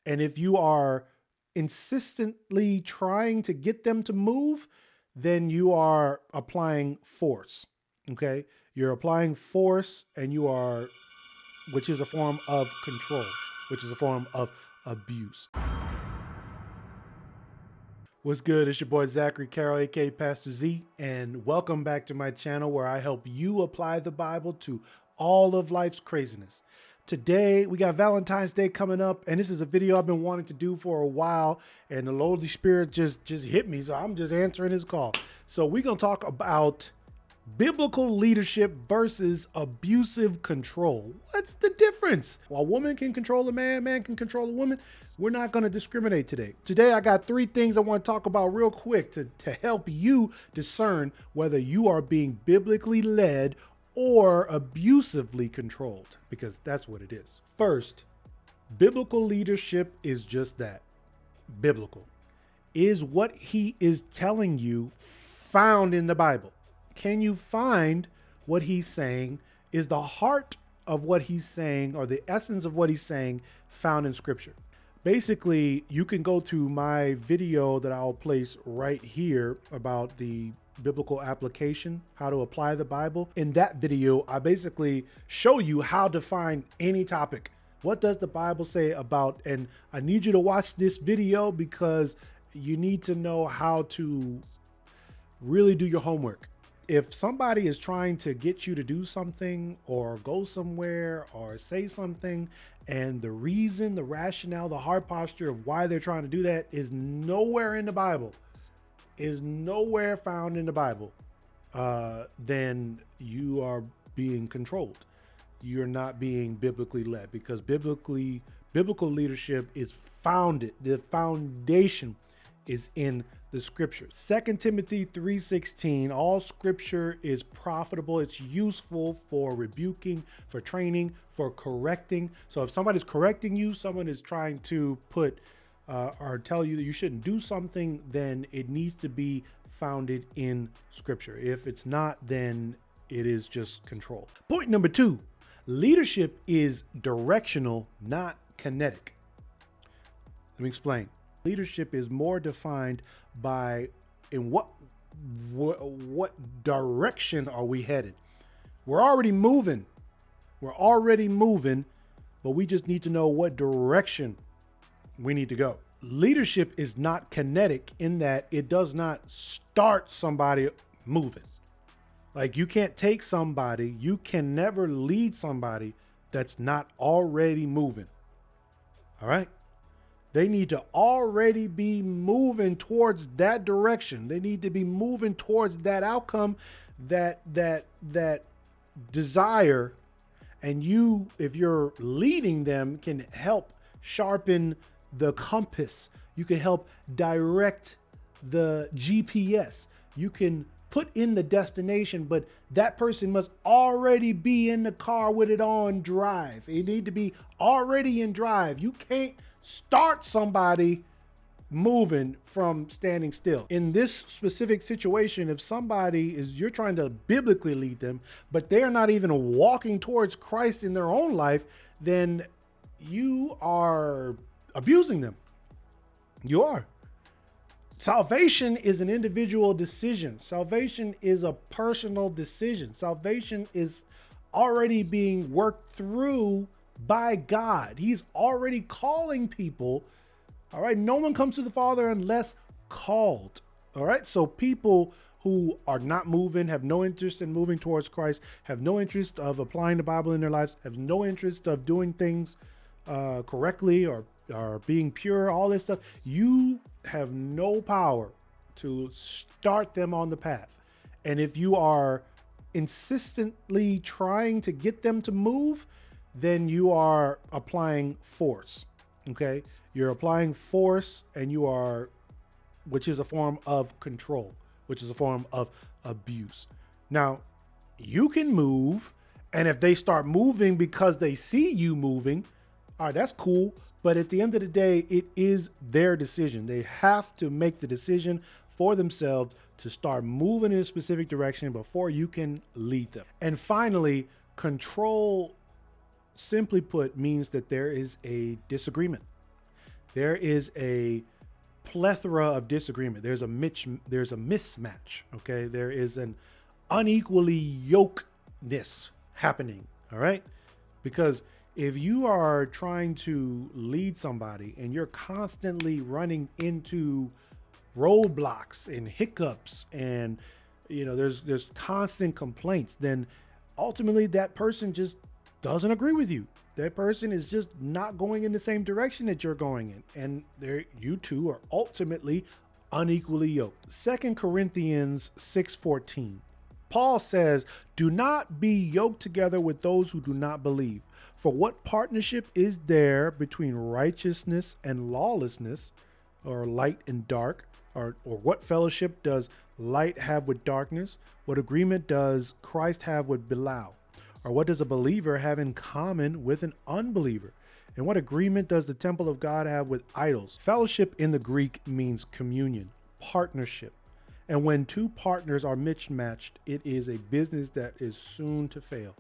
And if you are insistently trying to get them to move, then you are applying force. Okay. You're applying force and which is a form of control, which is a form of abuse. What's good? It's your boy Zachary Carroll, aka Pastor Z, and welcome back to my channel where I help you apply the Bible to all of life's craziness. Today, we got Valentine's Day coming up, and this is a video I've been wanting to do for a while, and the Holy Spirit just hit me, so I'm just answering his call. So we're going to talk about biblical leadership versus abusive control. What's the difference? While a woman can control a man, man can control a woman, we're not going to discriminate today. Today, I got 3 things I want to talk about real quick to help you discern whether you are being biblically led or abusively controlled, because that's what it is. First, biblical leadership is just that, biblical. Is what he is telling you found in the Bible? Can you find what he's saying? Is the heart of what he's saying, or the essence of what he's saying, found in Scripture? Basically, you can go to my video that I'll place right here about the biblical application, how to apply the Bible. In that video, I basically show you how to find any topic. What does the Bible say about, and I need you to watch this video because you need to know how to really do your homework. If somebody is trying to get you to do something or go somewhere or say something, and the reason, the rationale, the heart posture of why they're trying to do that is nowhere in the Bible, is nowhere found in the Bible, then you are being controlled. You're not being biblically led, because biblical leadership is founded, the foundation is in the Scripture. 2 Timothy 3:16, all Scripture is profitable. It's useful for rebuking, for training, for correcting. So if somebody's correcting you, someone is trying to put or tell you that you shouldn't do something, then it needs to be founded in Scripture. If it's not, then it is just control. Point number 2, leadership is directional, not kinetic. Let me explain. Leadership is more defined by in what direction are we headed. We're already moving, but we just need to know what direction we need to go. Leadership is not kinetic in that it does not start somebody moving. Like, you can't take somebody, you can never lead somebody that's not already moving. All right? They need to already be moving towards that direction. They need to be moving towards that outcome, that desire. And you, if you're leading them, can help sharpen the compass. You can help direct the GPS. You can put in the destination, but that person must already be in the car with it on drive. They need to be already in drive. You can't start somebody moving from standing still. In this specific situation, if you're trying to biblically lead them, but they're not even walking towards Christ in their own life, then you are abusing them. You are. Salvation is an individual decision. Salvation is a personal decision. Salvation is already being worked through by God. He's already calling people. All right. No one comes to the Father unless called. All right. So people who are not moving, have no interest in moving towards Christ, have no interest of applying the Bible in their lives, have no interest of doing things correctly or being pure, all this stuff, you have no power to start them on the path. And if you are insistently trying to get them to move, then you are applying force. Okay. You're applying force, and which is a form of control, which is a form of abuse. Now, you can move, and if they start moving because they see you moving, all right, that's cool. But at the end of the day, it is their decision. They have to make the decision for themselves to start moving in a specific direction before you can lead them. And finally, control, simply put, means that there is a disagreement. There is a plethora of disagreement. There's a mismatch. Okay, there is an unequally yokedness happening. All right, because if you are trying to lead somebody and you're constantly running into roadblocks and hiccups, and there's constant complaints, then ultimately that person just doesn't agree with you. That person is just not going in the same direction that you're going in, and you two are ultimately unequally yoked. 2 Corinthians 6:14, Paul says, "Do not be yoked together with those who do not believe. For what partnership is there between righteousness and lawlessness, or light and dark? Or what fellowship does light have with darkness? What agreement does Christ have with Belial? Or what does a believer have in common with an unbeliever? And what agreement does the temple of God have with idols?" Fellowship in the Greek means communion, partnership. And when two partners are mismatched, it is a business that is soon to fail.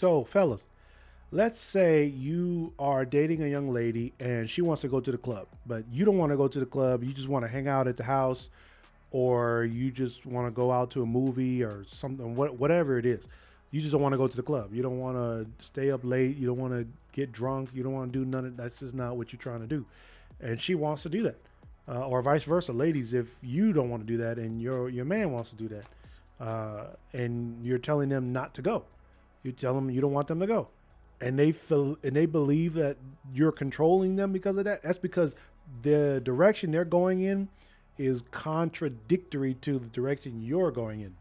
So, fellas, let's say you are dating a young lady and she wants to go to the club, but you don't want to go to the club. You just want to hang out at the house, or you just want to go out to a movie or something, whatever it is. You just don't want to go to the club. You don't want to stay up late. You don't want to get drunk. You don't want to do none of that. That's just not what you're trying to do. And she wants to do that. Or vice versa. Ladies, if you don't want to do that and your man wants to do that, and you're telling them not to go, you tell them you don't want them to go, and they believe that you're controlling them because of that. That's because the direction they're going in is contradictory to the direction you're going in.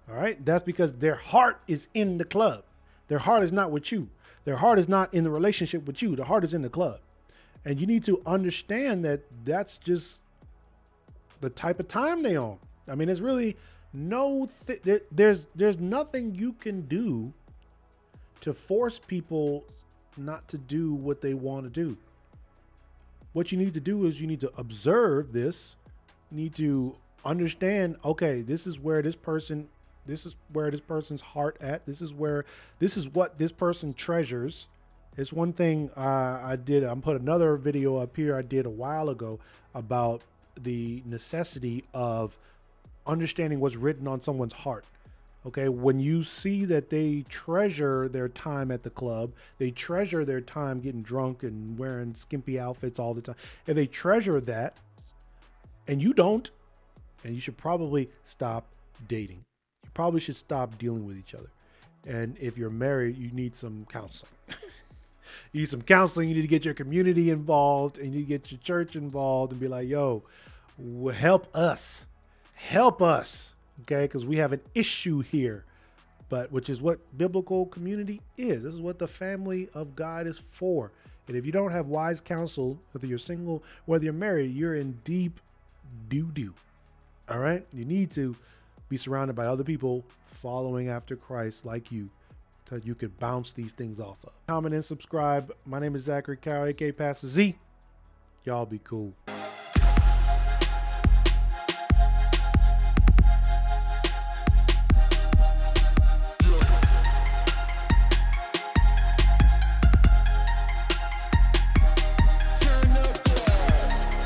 All right. That's because their heart is in the club. Their heart is not with you. Their heart is not in the relationship with you. The heart is in the club. And you need to understand that that's just the type of time they on. I mean, there's really there's nothing you can do to force people not to do what they want to do. What you need to do is you need to observe this. You need to understand, okay, this is where this person's heart at. This is what this person treasures. It's one thing I put another video up here I did a while ago about the necessity of understanding what's written on someone's heart. Okay, when you see that they treasure their time at the club, they treasure their time getting drunk and wearing skimpy outfits all the time. If they treasure that and you don't, and you should probably stop dating. You probably should stop dealing with each other. And if you're married, you need some counseling. You need some counseling. You need to get your community involved, and you need to get your church involved and be like, yo, help us. Help us. Okay, because we have an issue here, which is what biblical community is. This is what the family of God is for. And if you don't have wise counsel, whether you're single, whether you're married, you're in deep doo-doo. All right, you need to be surrounded by other people following after Christ like you, so you could bounce these things off of. Comment and subscribe. My name is Zachary Carroll, aka Pastor Z. Y'all be cool.